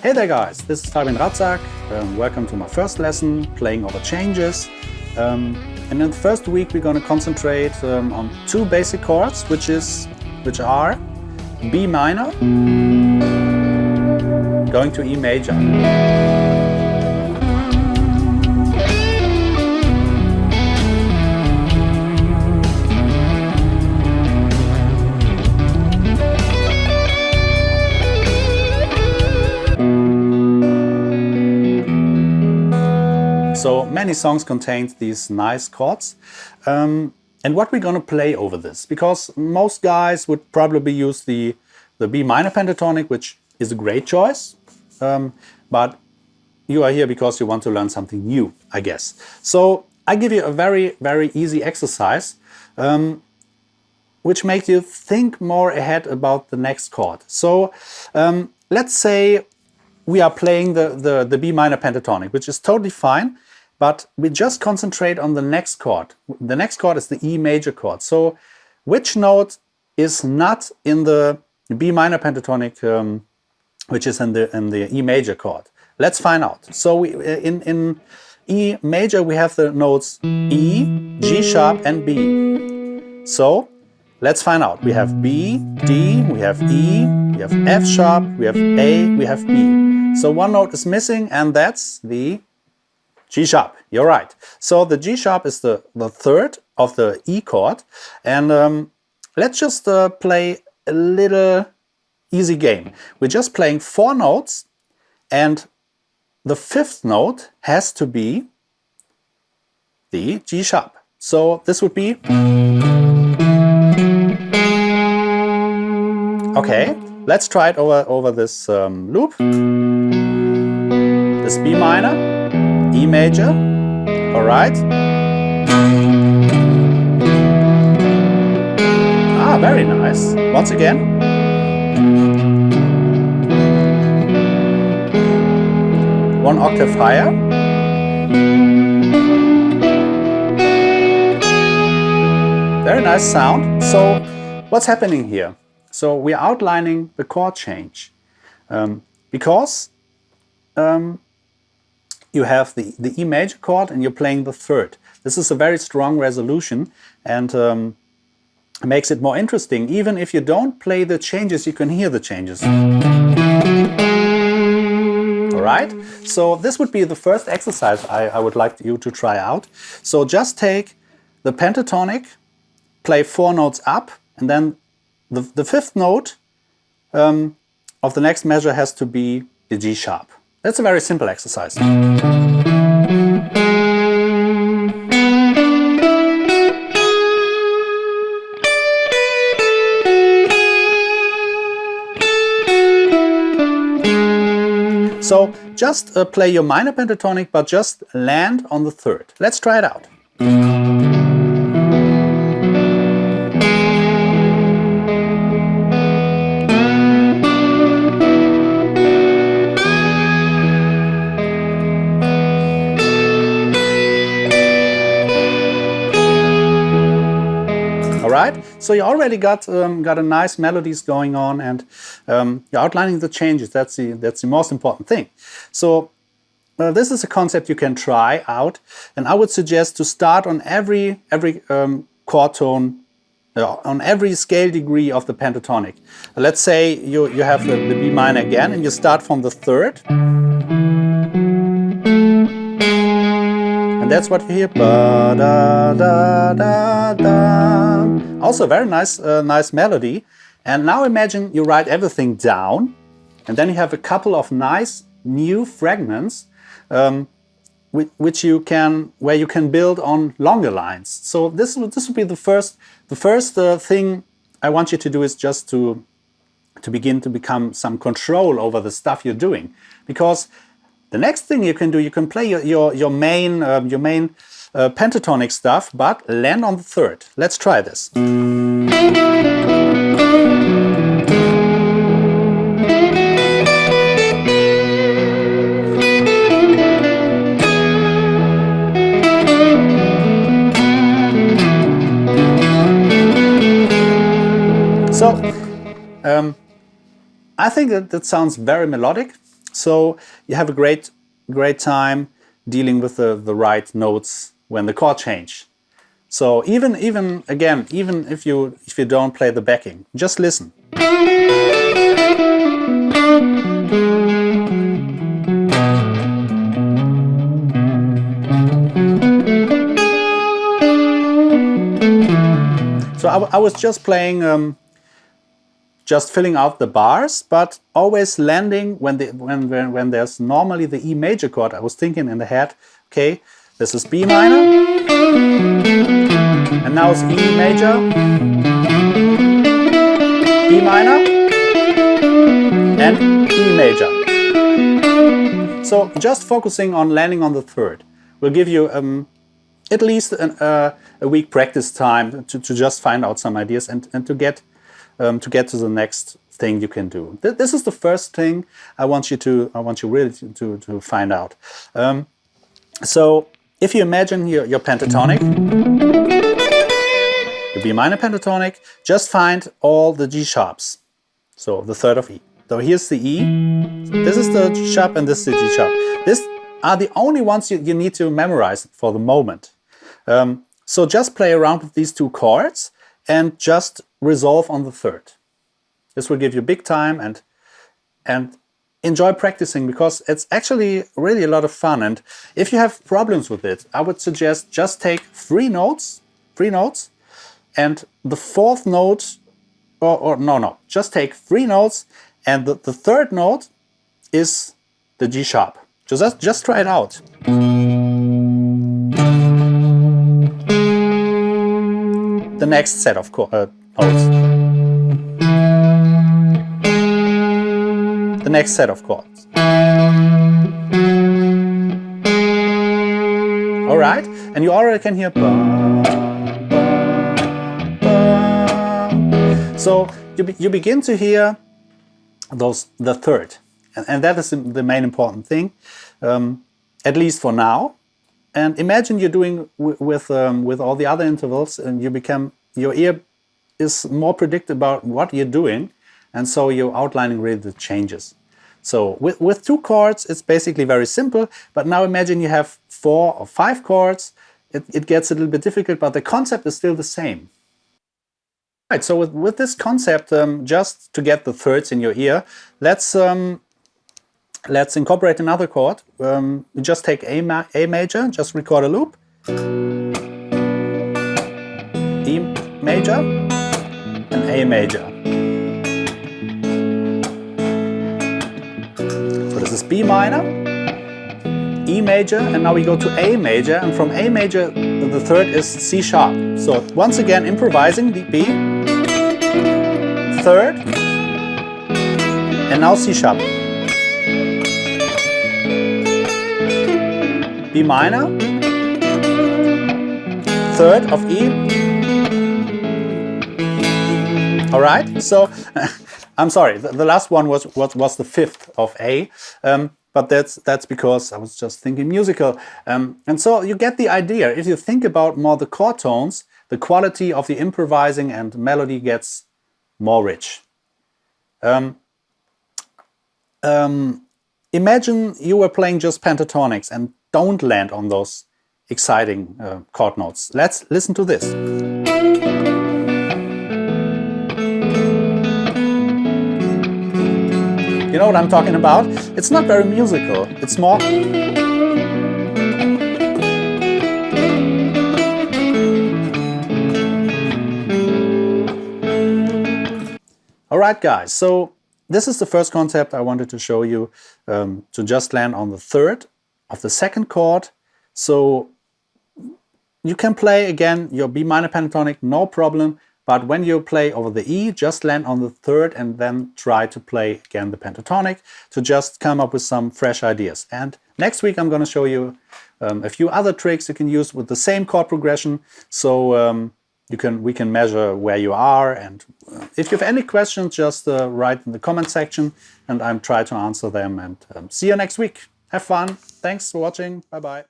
Hey there guys, this is Fabian Ratzak. Welcome to my first lesson, playing over changes. And in the first week we're going to concentrate on two basic chords, which are B minor, going to E major. So many songs contain these nice chords. And what we're going to play over this, because most guys would probably use the B minor pentatonic, which is a great choice. But you are here because you want to learn something new, I guess. So I give you a very, very easy exercise, which makes you think more ahead about the next chord. So let's say we are playing the B minor pentatonic, which is totally fine, but we just concentrate on the next chord. The next chord is the E major chord. So which note is not in the B minor pentatonic, which is in the E major chord? Let's find out. So in E major we have the notes E, G sharp and B. So let's find out. We have B, D, we have E, we have F sharp, we have A, we have B. So one note is missing, and that's the G sharp. You're right. So the G sharp is the third of the E chord. And let's just play a little easy game. We're just playing 4 notes, and the 5th note has to be the G sharp. So this would be... Okay, let's try it over this loop. This B minor, E major, all right. Ah, very nice. Once again. One octave higher. Very nice sound. So what's happening here? So we're outlining the chord change because you have the E major chord and you're playing the 3rd. This is a very strong resolution and makes it more interesting. Even if you don't play the changes, you can hear the changes. All right? So this would be the first exercise I would like you to try out. So just take the pentatonic, play 4 notes up, and then the 5th note of the next measure has to be the G sharp. That's a very simple exercise. So just play your minor pentatonic, but just land on the 3rd. Let's try it out. Right? So you already got a nice melodies going on, and you're outlining the changes. That's the most important thing. So this is a concept you can try out, and I would suggest to start on every chord tone, on every scale degree of the pentatonic. Let's say you have the B minor again, and you start from the 3rd. And that's what you hear. Ba, da, da, da, da. Also very nice melody. And now imagine you write everything down, and then you have a couple of nice new fragments where you can build on longer lines. So this would be the first thing I want you to do, is just to begin to become some control over the stuff you're doing, because the next thing you can do, you can play your main pentatonic stuff, but land on the 3rd. Let's try this. So I think that sounds very melodic. So you have a great time dealing with the right notes when the chord change. So even if you don't play the backing, just listen. So I was just playing, just filling out the bars, but always landing when there's normally the E major chord. I was thinking in the head, okay, this is B minor, and now it's E major, B minor, and E major. So just focusing on landing on the third will give you at least a week practice time to just find out some ideas and to get to the next thing you can do. This is the first thing I want you really to find out. So if you imagine your pentatonic, your B minor pentatonic, just find all the G sharps. So the third of E. So here's the E, this is the G sharp, and this is the G sharp. These are the only ones you need to memorize for the moment. So just play around with these two chords and just resolve on the third. This will give you big time and enjoy practicing, because it's actually really a lot of fun. And if you have problems with it, I would suggest just take three notes, and the fourth note, just take three notes, and the third note is the G sharp. Just try it out. The next set of notes. The next set of chords. All right, and you already can hear. So you begin to hear the third, and that is the main important thing, at least for now. And imagine you're doing with all the other intervals, and your ear is more predictive about what you're doing, and so you're outlining really the changes. So with two chords, it's basically very simple. But now imagine you have 4 or 5 chords. It gets a little bit difficult, but the concept is still the same. Right. So with this concept, just to get the thirds in your ear, let's incorporate another chord. You just take A major, just record a loop. E major and A major. So this is B minor, E major, and now we go to A major, and from A major the third is C sharp. So once again improvising the B, third, and now C sharp. B minor, third of E. All right, so I'm sorry, the last one was the fifth of A, but that's because I was just thinking musical. And so you get the idea. If you think about more the chord tones, the quality of the improvising and melody gets more rich. Imagine you were playing just pentatonics and don't land on those exciting chord notes. Let's listen to this. You know what I'm talking about? It's not very musical. It's more... Alright guys, so this is the first concept I wanted to show you, to just land on the third of the second chord. So you can play again your B minor pentatonic, no problem, but when you play over the E, just land on the third and then try to play again the pentatonic to just come up with some fresh ideas. And next week I'm going to show you a few other tricks you can use with the same chord progression, so we can measure where you are. And if you have any questions, just write in the comment section and I'm trying to answer them. And see you next week. Have fun. Thanks for watching. Bye bye.